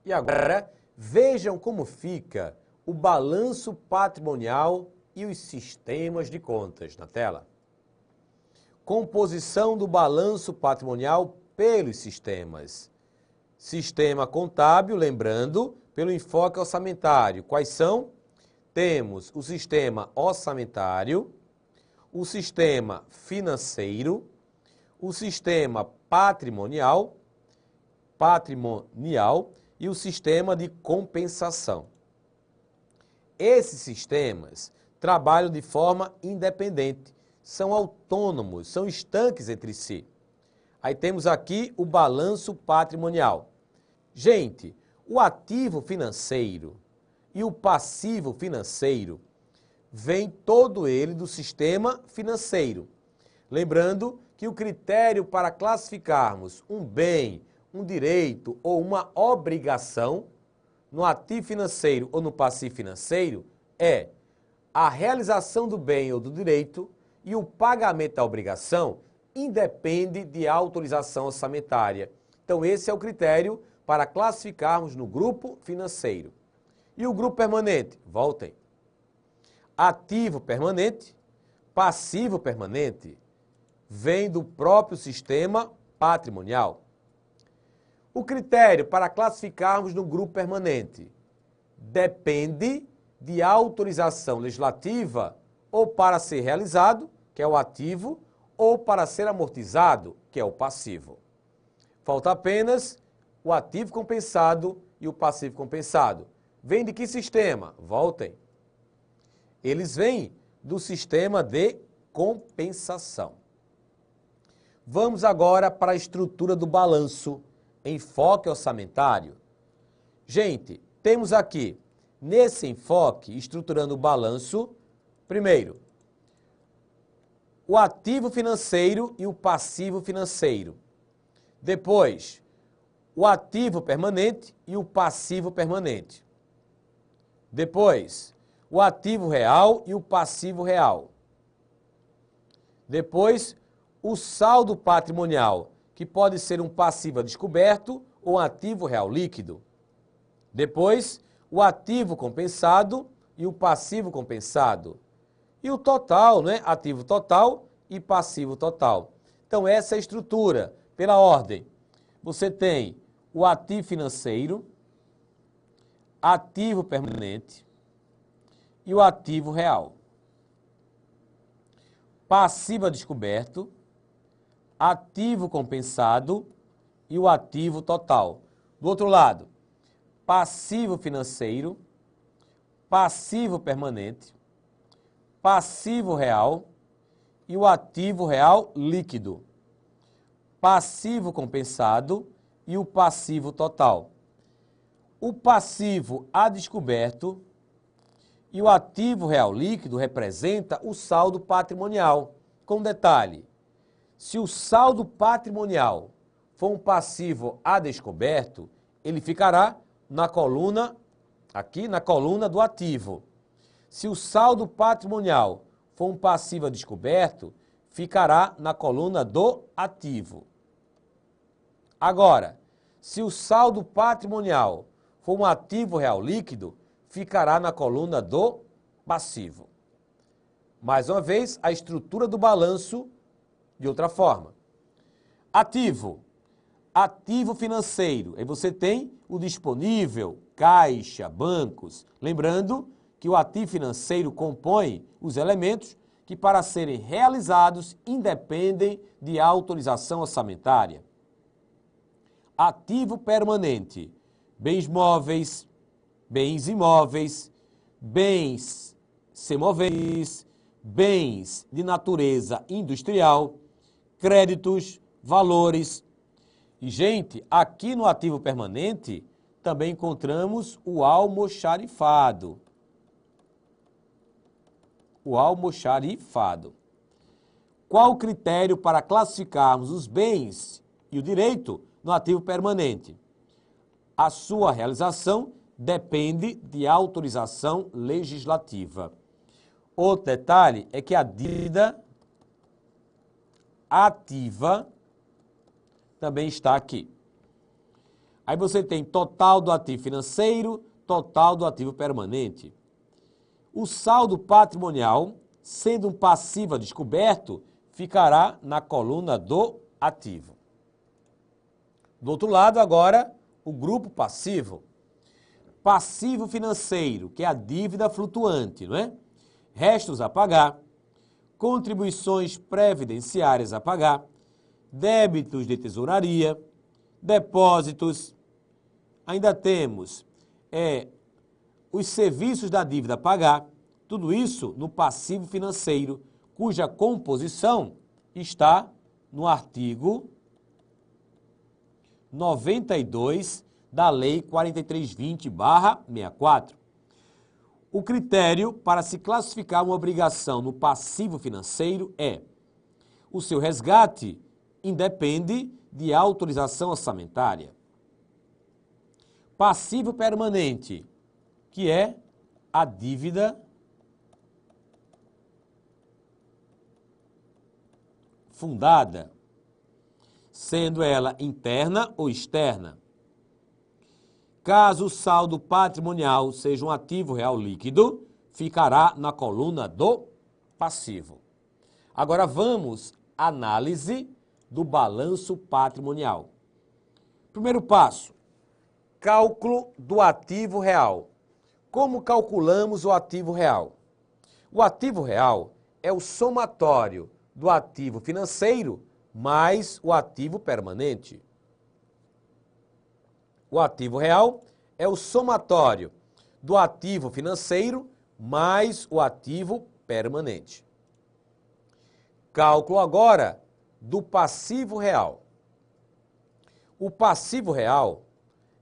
E agora, vejam como fica o balanço patrimonial e os sistemas de contas na tela. Composição do balanço patrimonial pelos sistemas. Sistema contábil, lembrando, pelo enfoque orçamentário. Quais são? Temos o sistema orçamentário, o sistema financeiro, o sistema patrimonial e o sistema de compensação. Esses sistemas trabalham de forma independente, são autônomos, são estanques entre si. Aí temos aqui o balanço patrimonial. Gente, o ativo financeiro e o passivo financeiro vem todo ele do sistema financeiro. Lembrando que o critério para classificarmos um bem, um direito ou uma obrigação no ativo financeiro ou no passivo financeiro é a realização do bem ou do direito e o pagamento da obrigação independe de autorização orçamentária. Então esse é o critério para classificarmos no grupo financeiro. E o grupo permanente? Voltem. Ativo permanente, passivo permanente, vem do próprio sistema patrimonial. O critério para classificarmos no grupo permanente depende de autorização legislativa ou para ser realizado, que é o ativo, ou para ser amortizado, que é o passivo. Falta apenas o ativo compensado e o passivo compensado. Vem de que sistema? Voltem. Eles vêm do sistema de compensação. Vamos agora para a estrutura do balanço, enfoque orçamentário. Gente, temos aqui, nesse enfoque, estruturando o balanço, primeiro, o ativo financeiro e o passivo financeiro. Depois, o ativo permanente e o passivo permanente. Depois, o ativo real e o passivo real. Depois, o saldo patrimonial, que pode ser um passivo a descoberto ou um ativo real líquido. Depois, o ativo compensado e o passivo compensado. E o total, né? Ativo total e passivo total. Então, essa é a estrutura, pela ordem. Você tem o ativo financeiro, ativo permanente e o ativo real. Passivo a descoberto, ativo compensado e o ativo total. Do outro lado, passivo financeiro, passivo permanente, passivo real e o ativo real líquido. Passivo compensado e o passivo total. O passivo a descoberto e o ativo real líquido representa o saldo patrimonial. Com detalhe, se o saldo patrimonial for um passivo a descoberto, ele ficará na coluna, aqui na coluna do ativo. Se o saldo patrimonial for um passivo a descoberto, ficará na coluna do ativo. Agora, se o saldo patrimonial for um ativo real líquido, ficará na coluna do passivo. Mais uma vez, a estrutura do balanço de outra forma. Ativo. Ativo financeiro. Aí você tem o disponível, caixa, bancos. Lembrando que o ativo financeiro compõe os elementos que, para serem realizados, independem de autorização orçamentária. Ativo permanente. Bens móveis, bens imóveis, bens semoventes, bens de natureza industrial, créditos, valores. E, gente, aqui no ativo permanente também encontramos o almoxarifado. O almoxarifado. Qual o critério para classificarmos os bens e o direito no ativo permanente? A sua realização depende de autorização legislativa. Outro detalhe é que a dívida ativa também está aqui. Aí você tem total do ativo financeiro, total do ativo permanente. O saldo patrimonial, sendo um passivo a descoberto, ficará na coluna do ativo. Do outro lado, agora, o grupo passivo. Passivo financeiro, que é a dívida flutuante, não é? Restos a pagar, contribuições previdenciárias a pagar, débitos de tesouraria, depósitos. Ainda temos os serviços da dívida a pagar, tudo isso no passivo financeiro, cuja composição está no artigo 92 da Lei 4320/64. O critério para se classificar uma obrigação no passivo financeiro é: o seu resgate independe de autorização orçamentária. Passivo permanente, que é a dívida fundada, sendo ela interna ou externa. Caso o saldo patrimonial seja um ativo real líquido, ficará na coluna do passivo. Agora vamos à análise do balanço patrimonial. Primeiro passo, cálculo do ativo real. Como calculamos o ativo real? O ativo real é o somatório do ativo financeiro mais o ativo permanente. O ativo real é o somatório do ativo financeiro mais o ativo permanente. Cálculo agora do passivo real. O passivo real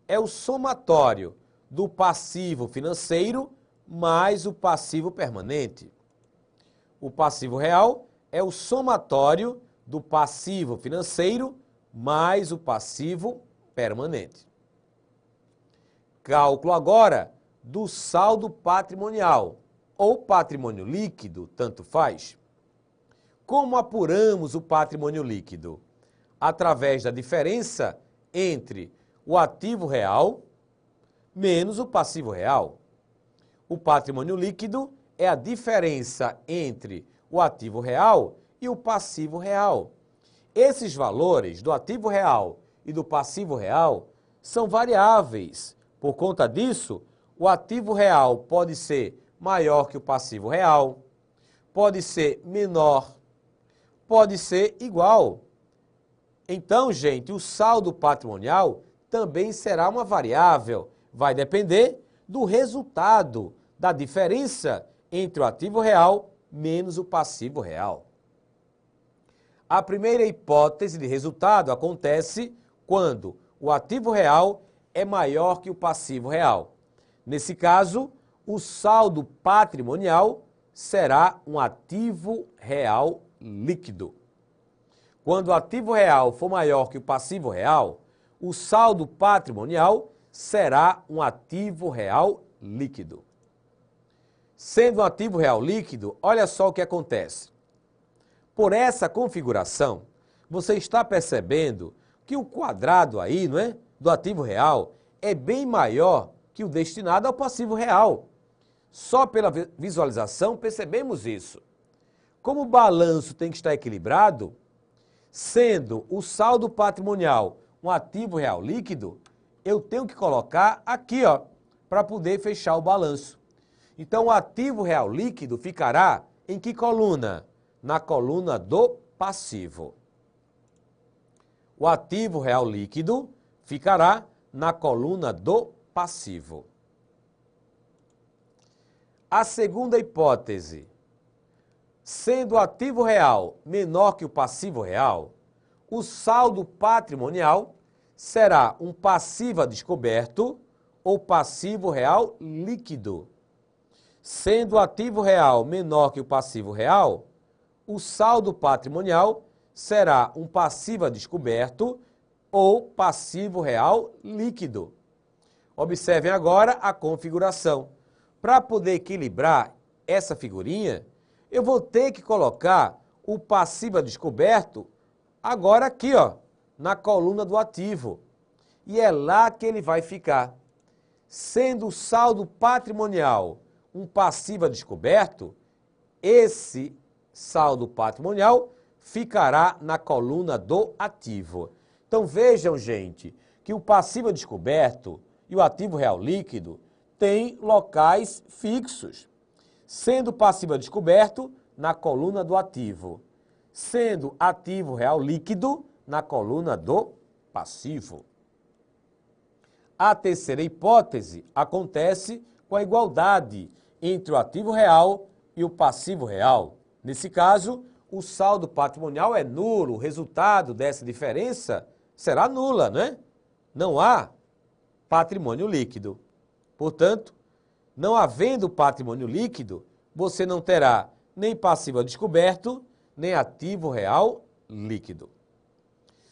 é o somatório do passivo financeiro mais o passivo permanente. O passivo real é o somatório do passivo financeiro mais o passivo permanente. Cálculo agora do saldo patrimonial, ou patrimônio líquido, tanto faz. Como apuramos o patrimônio líquido? Através da diferença entre o ativo real menos o passivo real. O patrimônio líquido é a diferença entre o ativo real e o passivo real. Esses valores do ativo real e do passivo real são variáveis. Por conta disso, o ativo real pode ser maior que o passivo real, pode ser menor, pode ser igual. Então, gente, o saldo patrimonial também será uma variável. Vai depender do resultado da diferença entre o ativo real menos o passivo real. A primeira hipótese de resultado acontece quando o ativo real é maior que o passivo real. Nesse caso, o saldo patrimonial será um ativo real líquido. Quando o ativo real for maior que o passivo real, o saldo patrimonial será um ativo real líquido. Sendo um ativo real líquido, olha só o que acontece. Por essa configuração, você está percebendo que o quadrado aí, não é, do ativo real é bem maior que o destinado ao passivo real. Só pela visualização percebemos isso. Como o balanço tem que estar equilibrado, sendo o saldo patrimonial um ativo real líquido, eu tenho que colocar aqui, ó, para poder fechar o balanço. Então, o ativo real líquido ficará em que coluna? Na coluna do passivo. O ativo real líquido ficará na coluna do passivo. A segunda hipótese, sendo o ativo real menor que o passivo real, o saldo patrimonial será um passivo a descoberto ou passivo real líquido. Sendo o ativo real menor que o passivo real, o saldo patrimonial será um passivo a descoberto ou passivo real líquido. Observem agora a configuração. Para poder equilibrar essa figurinha, eu vou ter que colocar o passivo a descoberto agora aqui, ó, na coluna do ativo. e é lá que ele vai ficar. Sendo o saldo patrimonial um passivo a descoberto, esse saldo patrimonial ficará na coluna do ativo. Então vejam, gente, que o passivo a descoberto e o ativo real líquido têm locais fixos. Sendo passivo a descoberto, na coluna do ativo. Sendo ativo real líquido, na coluna do passivo. A terceira hipótese acontece com a igualdade entre o ativo real e o passivo real. Nesse caso, o saldo patrimonial é nulo, o resultado dessa diferença será nula, né? Não há patrimônio líquido. Portanto, não havendo patrimônio líquido, você não terá nem passivo a descoberto, nem ativo real líquido.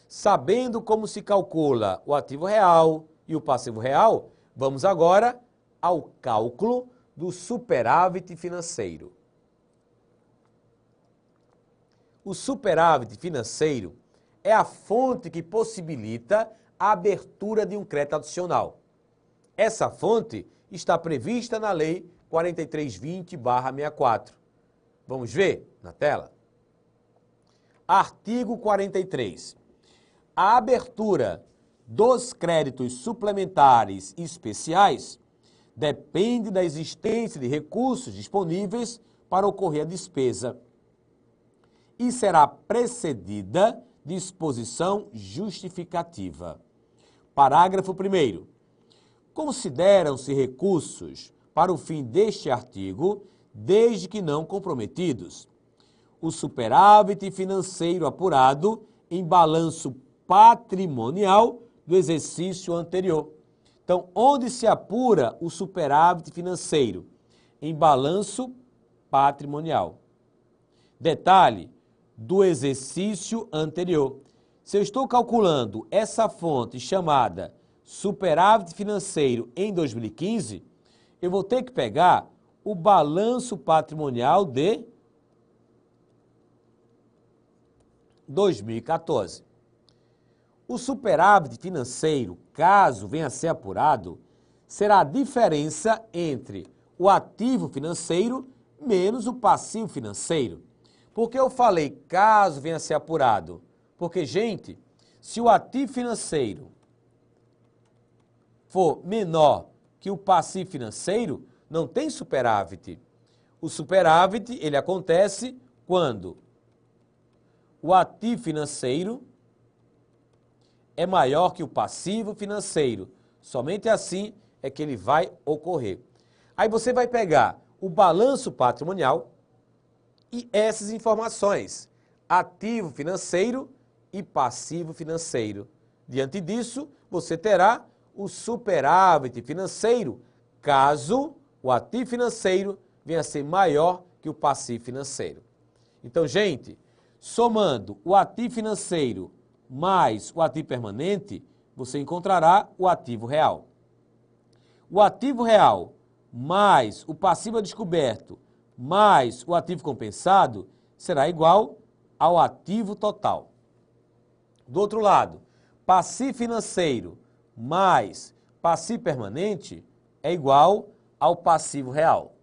Sabendo como se calcula o ativo real e o passivo real, vamos agora ao cálculo do superávit financeiro. O superávit financeiro é a fonte que possibilita a abertura de um crédito adicional. Essa fonte está prevista na Lei 4320/64. Vamos ver na tela? Artigo 43. A abertura dos créditos suplementares especiais depende da existência de recursos disponíveis para ocorrer a despesa e será precedida de exposição justificativa. Parágrafo 1º. Consideram-se recursos para o fim deste artigo, desde que não comprometidos, o superávit financeiro apurado em balanço patrimonial do exercício anterior. Então, onde se apura o superávit financeiro? Em balanço patrimonial. Detalhe, do exercício anterior. Se eu estou calculando essa fonte chamada superávit financeiro em 2015, eu vou ter que pegar o balanço patrimonial de 2014. O superávit financeiro, caso venha a ser apurado, será a diferença entre o ativo financeiro menos o passivo financeiro. Por que eu falei caso venha a ser apurado? Porque, gente, se o ativo financeiro for menor que o passivo financeiro, não tem superávit. O superávit, ele acontece quando o ativo financeiro é maior que o passivo financeiro. Somente assim é que ele vai ocorrer. Aí você vai pegar o balanço patrimonial e essas informações, ativo financeiro e passivo financeiro. Diante disso, você terá o superávit financeiro, caso o ativo financeiro venha a ser maior que o passivo financeiro. Então, gente, somando o ativo financeiro mais o ativo permanente, você encontrará o ativo real. O ativo real mais o passivo a descoberto mais o ativo compensado será igual ao ativo total. Do outro lado, passivo financeiro mais passivo permanente é igual ao passivo real.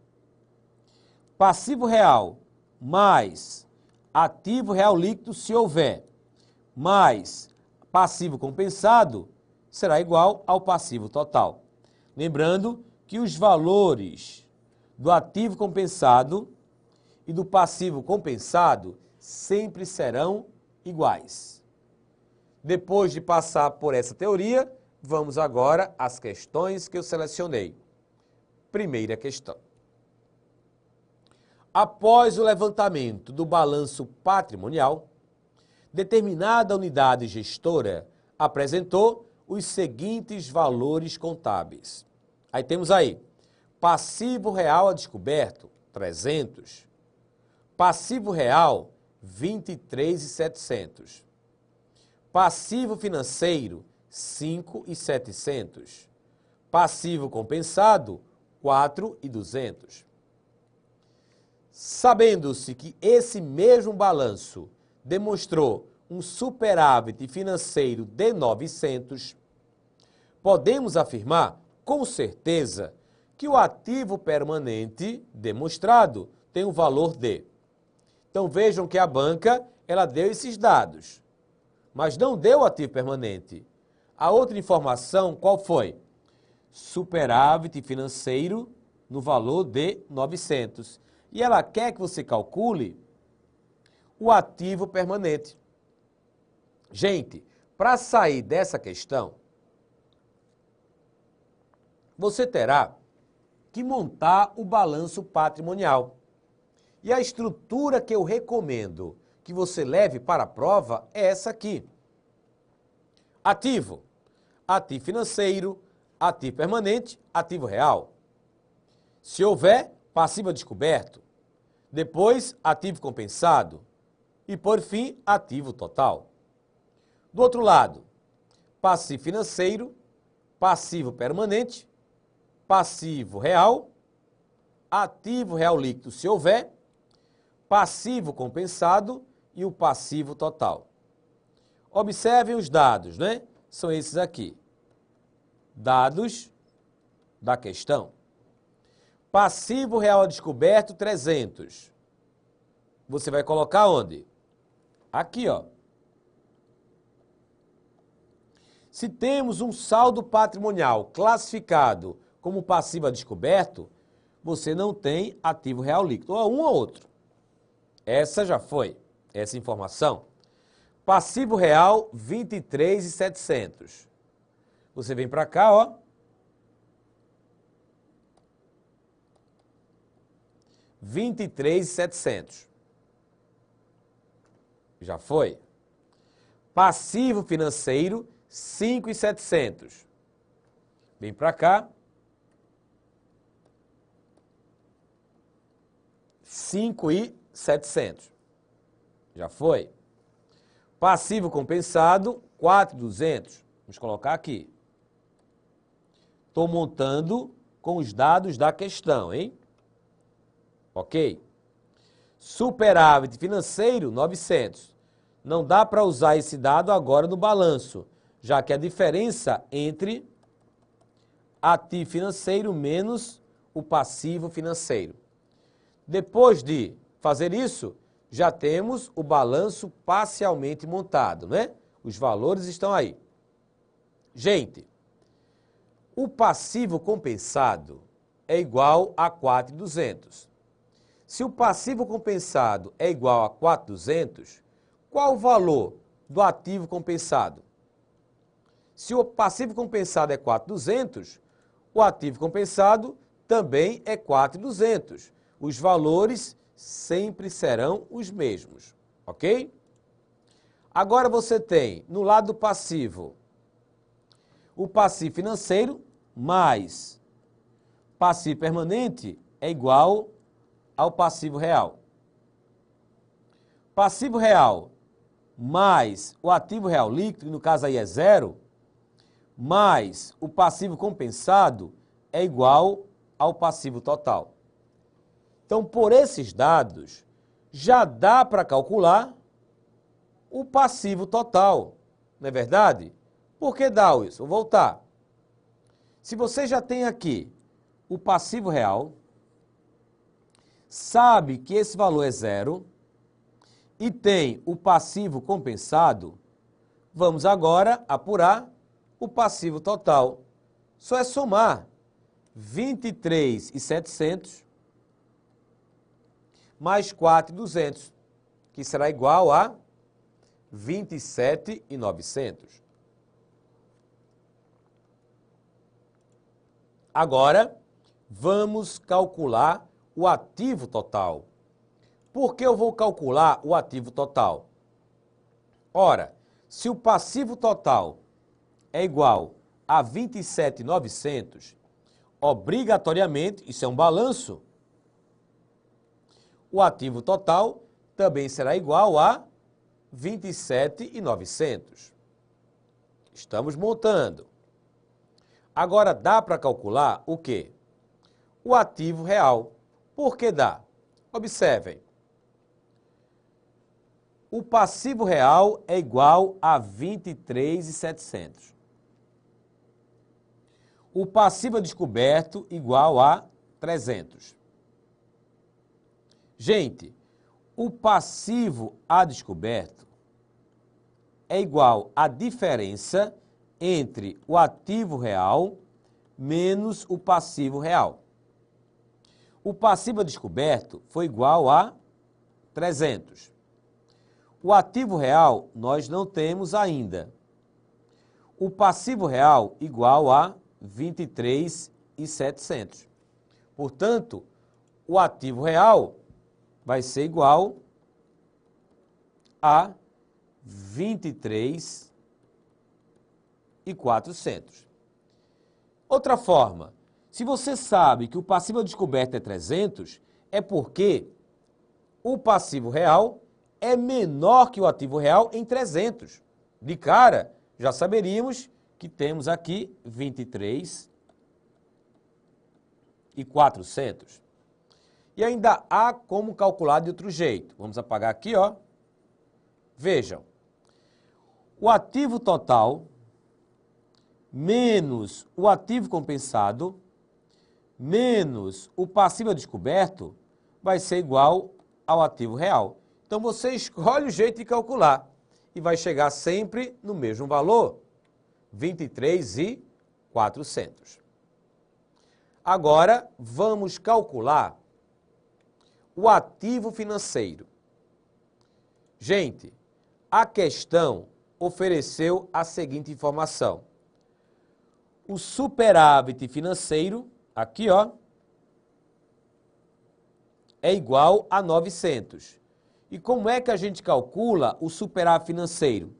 Passivo real mais ativo real líquido, se houver, mais passivo compensado, será igual ao passivo total. Lembrando que os valores do ativo compensado e do passivo compensado sempre serão iguais. Depois de passar por essa teoria, vamos agora às questões que eu selecionei. Primeira questão. Após o levantamento do balanço patrimonial, determinada unidade gestora apresentou os seguintes valores contábeis. Aí temos aí, passivo real a descoberto, 300. Passivo real, 23.700. Passivo financeiro, 5.700. Passivo compensado, 4.200. Sabendo-se que esse mesmo balanço demonstrou um superávit financeiro de 900, podemos afirmar com certeza que o ativo permanente demonstrado tem um valor de. Então vejam que a banca, ela deu esses dados, mas não deu o ativo permanente. A outra informação qual foi? Superávit financeiro no valor de 900. E ela quer que você calcule o ativo permanente. Gente, para sair dessa questão, você terá que montar o balanço patrimonial. E a estrutura que eu recomendo que você leve para a prova é essa aqui. Ativo, ativo financeiro, ativo permanente, ativo real. Se houver, passivo a descoberto. Depois, ativo compensado. E, por fim, ativo total. Do outro lado, passivo financeiro, passivo permanente, passivo real, ativo real líquido, se houver, passivo compensado e o passivo total. Observem os dados, né? São esses aqui. Dados da questão. Passivo real a descoberto, 300. Você vai colocar onde? Aqui, ó. Se temos um saldo patrimonial classificado como passivo a descoberto, você não tem ativo real líquido, ou um ou outro. Essa já foi, essa informação. Passivo real, 23.700. Você vem para cá, ó. 23.700. Já foi. Passivo financeiro, 5.700. Vem para cá. 5.700. Já foi. Passivo compensado, 4.200. Vamos colocar aqui. Estou montando com os dados da questão, hein? Ok? Superávit financeiro, 900. Não dá para usar esse dado agora no balanço, já que a diferença entre ativo financeiro menos o passivo financeiro. Depois de fazer isso, já temos o balanço parcialmente montado, né? Os valores estão aí. Gente, o passivo compensado é igual a 4.200. Se o passivo compensado é igual a 4.200, qual o valor do ativo compensado? Se o passivo compensado é 4.200, o ativo compensado também é 4.200. Os valores sempre serão os mesmos, ok? Agora você tem, no lado passivo, o passivo financeiro mais passivo permanente é igual ao passivo real. Passivo real mais o ativo real líquido, que no caso aí é 0, mais o passivo compensado é igual ao passivo total. Então, por esses dados, já dá para calcular o passivo total, não é verdade? Por que dá isso? Vou voltar. Se você já tem aqui o passivo real, sabe que esse valor é 0 e tem o passivo compensado, vamos agora apurar o passivo total. Só é somar 23.700 mais 4.200, que será igual a 27.900. Agora, vamos calcular o ativo total. Por que eu vou calcular o ativo total? Ora, se o passivo total é igual a 27.900, obrigatoriamente, isso é um balanço, o ativo total também será igual a 27.900. Estamos montando. Agora dá para calcular o quê? O ativo real. Por que dá? Observem. O passivo real é igual a 23.700. o passivo a descoberto igual a 300. Gente, o passivo a descoberto é igual à diferença entre o ativo real menos o passivo real. O passivo a descoberto foi igual a 300. O ativo real nós não temos ainda. O passivo real igual a 23.700. Portanto, o ativo real vai ser igual a 23.400. Outra forma, se você sabe que o passivo a descoberto é 300, é porque o passivo real é menor que o ativo real em 300. De cara, já saberíamos que temos aqui 23.400. E ainda há como calcular de outro jeito. Vamos apagar aqui, ó. Vejam, o ativo total menos o ativo compensado menos o passivo a descoberto vai ser igual ao ativo real. Então você escolhe o jeito de calcular e vai chegar sempre no mesmo valor, 23.400. Agora vamos calcular o ativo financeiro. Gente, a questão ofereceu a seguinte informação. O superávit financeiro, aqui ó, é igual a 900. E como é que a gente calcula o superávit financeiro?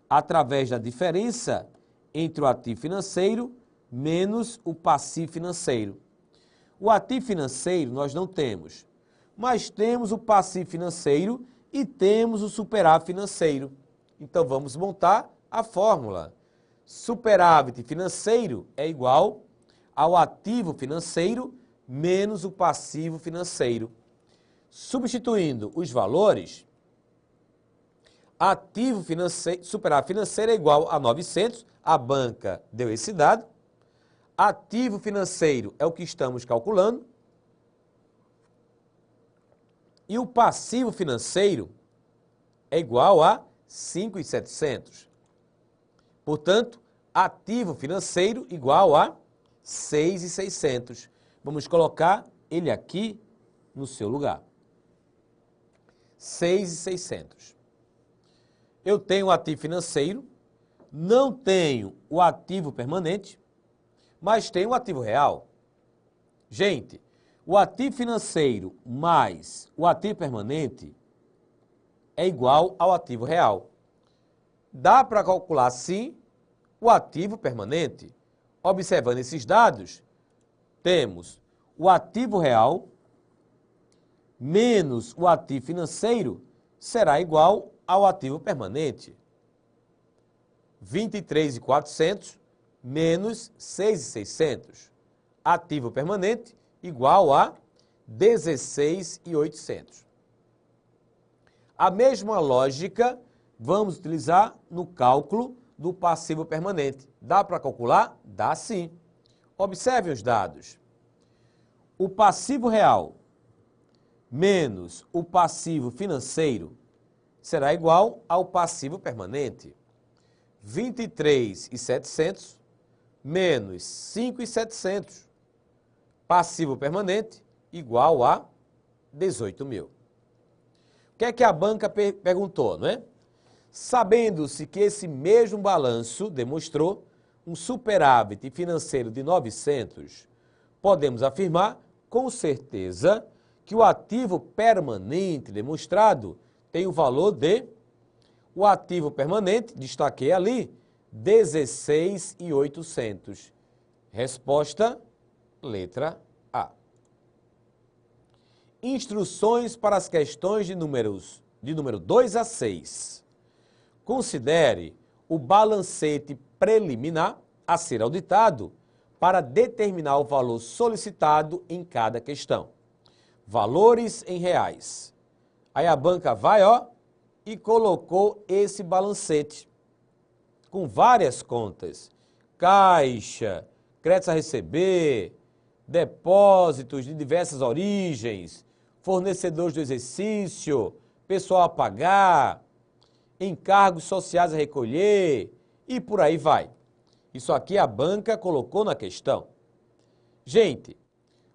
Através da diferença entre o ativo financeiro menos o passivo financeiro. O ativo financeiro nós não temos, mas temos o passivo financeiro e temos o superávit financeiro. Então vamos montar a fórmula. Superávit financeiro é igual ao ativo financeiro menos o passivo financeiro. Substituindo os valores, ativo financeiro, superávit financeiro é igual a 900, a banca deu esse dado. Ativo financeiro é o que estamos calculando. E o passivo financeiro é igual a 5.700. Portanto, ativo financeiro igual a 6.600. Vamos colocar ele aqui no seu lugar. 6.600. Eu tenho o ativo financeiro, não tenho o ativo permanente, mas tenho o ativo real. Gente, o ativo financeiro mais o ativo permanente é igual ao ativo real. Dá para calcular, sim, o ativo permanente. Observando esses dados, temos o ativo real menos o ativo financeiro será igual ao ativo permanente. 23.400 menos 6.600. Ativo permanente igual a 16.800. A mesma lógica vamos utilizar no cálculo do passivo permanente. Dá para calcular? Dá sim. Observe os dados. O passivo real menos o passivo financeiro será igual ao passivo permanente. 23.700 menos 5.700. Passivo permanente igual a 18.000. O que é que a banca perguntou, não é? Sabendo-se que esse mesmo balanço demonstrou um superávit financeiro de 900, podemos afirmar com certeza que o ativo permanente demonstrado tem o valor de, o ativo permanente, destaquei ali, 16.800. Resposta, letra A. Instruções para as questões de número 2 a 6. Considere o balancete preliminar a ser auditado para determinar o valor solicitado em cada questão. Valores em reais. Aí a banca vai, ó, e colocou esse balancete com várias contas. Caixa, créditos a receber, depósitos de diversas origens, fornecedores do exercício, pessoal a pagar, encargos sociais a recolher e por aí vai. Isso aqui a banca colocou na questão. Gente,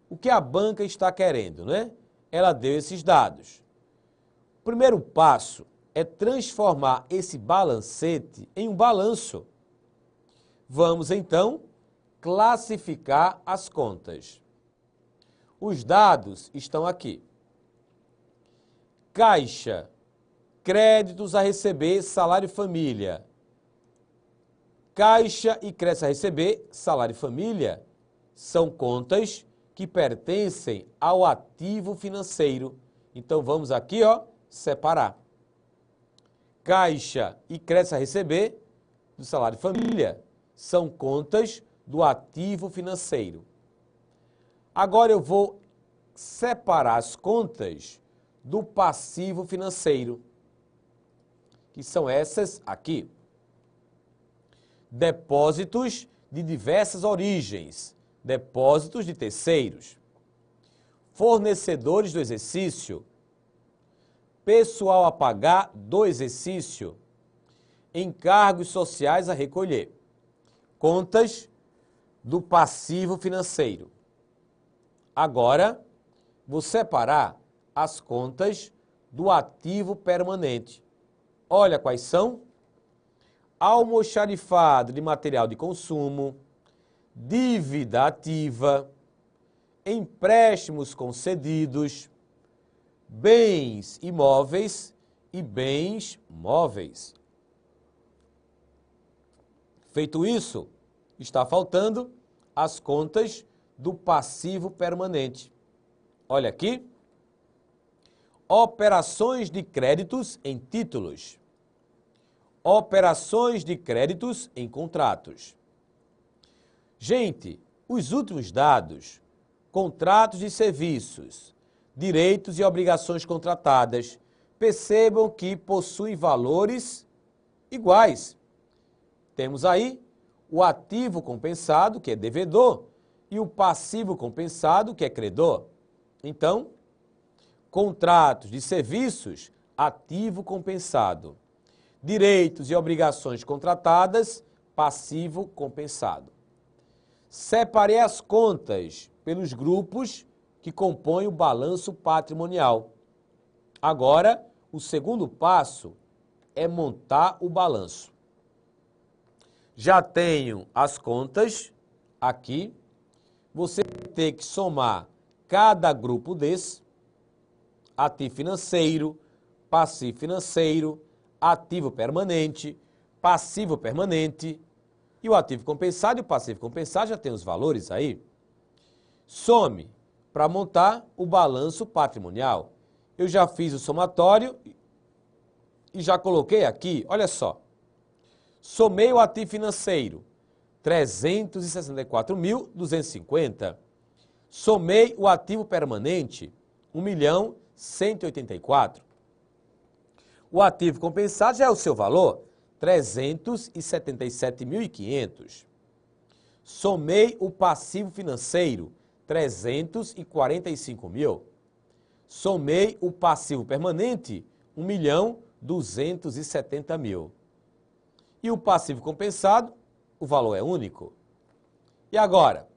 o que a banca está querendo, né? Ela deu esses dados. O primeiro passo é transformar esse balancete em um balanço. Vamos, então, classificar as contas. Os dados estão aqui. Caixa, créditos a receber, salário família. Caixa e créditos a receber, salário família, são contas que pertencem ao ativo financeiro. Então, vamos aqui, separar. Caixa e créditos a receber do salário família são contas do ativo financeiro. Agora eu vou separar as contas do passivo financeiro, que são essas aqui. Depósitos de diversas origens, depósitos de terceiros, fornecedores do exercício, pessoal a pagar do exercício, encargos sociais a recolher, contas do passivo financeiro. Agora, vou separar as contas do ativo permanente. Olha quais são: almoxarifado de material de consumo, dívida ativa, empréstimos concedidos, bens imóveis e bens móveis. Feito isso, está faltando as contas do passivo permanente. Olha aqui. Operações de créditos em títulos. Operações de créditos em contratos. Gente, os últimos dados, contratos de serviços, direitos e obrigações contratadas, percebam que possuem valores iguais. Temos aí o ativo compensado, que é devedor, e o passivo compensado, que é credor. Então, contratos de serviços, ativo compensado. Direitos e obrigações contratadas, passivo compensado. Separei as contas pelos grupos que compõem o balanço patrimonial. Agora, o segundo passo é montar o balanço. Já tenho as contas aqui. Você vai ter que somar cada grupo desse: ativo financeiro, passivo financeiro, ativo permanente, passivo permanente, e o ativo compensado e o passivo compensado já tem os valores aí. Some para montar o balanço patrimonial. Eu já fiz o somatório e já coloquei aqui, olha só. Somei o ativo financeiro, 364.250. Somei o ativo permanente, 1.184.000. O ativo compensado já é o seu valor, 377.500. Somei o passivo financeiro, 345.000. Somei o passivo permanente, 1.270.000. E o passivo compensado, o valor é único. E agora,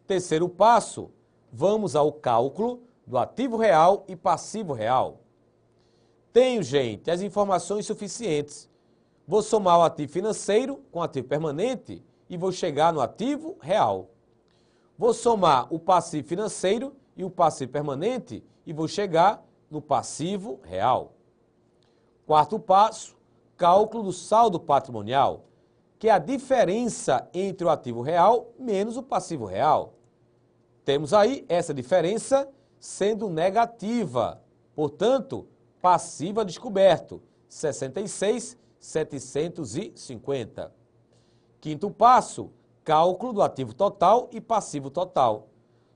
terceiro passo, vamos ao cálculo do ativo real e passivo real. Tenho, gente, as informações suficientes. Vou somar o ativo financeiro com o ativo permanente e vou chegar no ativo real. Vou somar o passivo financeiro e o passivo permanente e vou chegar no passivo real. Quarto passo, cálculo do saldo patrimonial, que é a diferença entre o ativo real menos o passivo real. Temos aí essa diferença sendo negativa, portanto, passivo a descoberto, 66.750. Quinto passo, cálculo do ativo total e passivo total.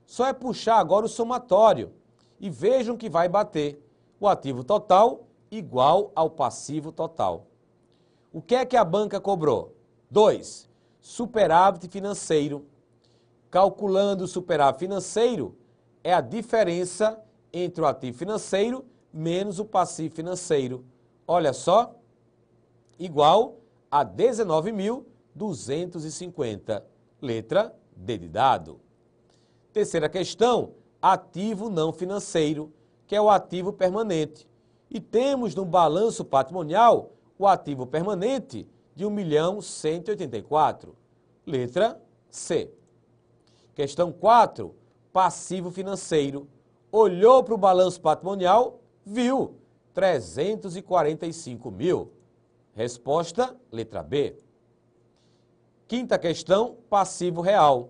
Só é puxar agora o somatório e vejam que vai bater o ativo total igual ao passivo total. O que é que a banca cobrou? 2. Superávit financeiro. Calculando o superávit financeiro, é a diferença entre o ativo financeiro menos o passivo financeiro. Olha só, igual a 19.250. Letra D de dado. Terceira questão, ativo não financeiro, que é o ativo permanente. E temos no balanço patrimonial o ativo permanente de 1.184.000. Letra C. Questão 4, passivo financeiro. Olhou para o balanço patrimonial, viu 345.000. Resposta, letra B. Quinta questão, passivo real.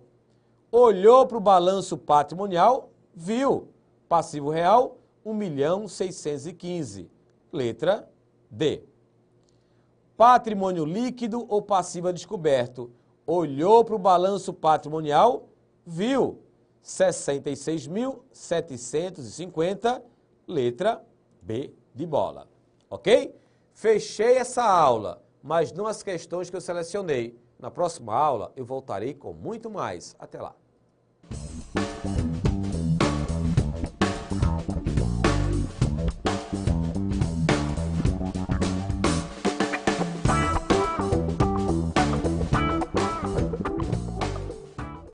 Olhou para o balanço patrimonial, viu passivo real 1.615.000. Letra D. Patrimônio líquido ou passivo a descoberto. Olhou para o balanço patrimonial, viu 66.750, letra B de bola. Ok? Fechei essa aula, mas não as questões que eu selecionei. Na próxima aula eu voltarei com muito mais. Até lá.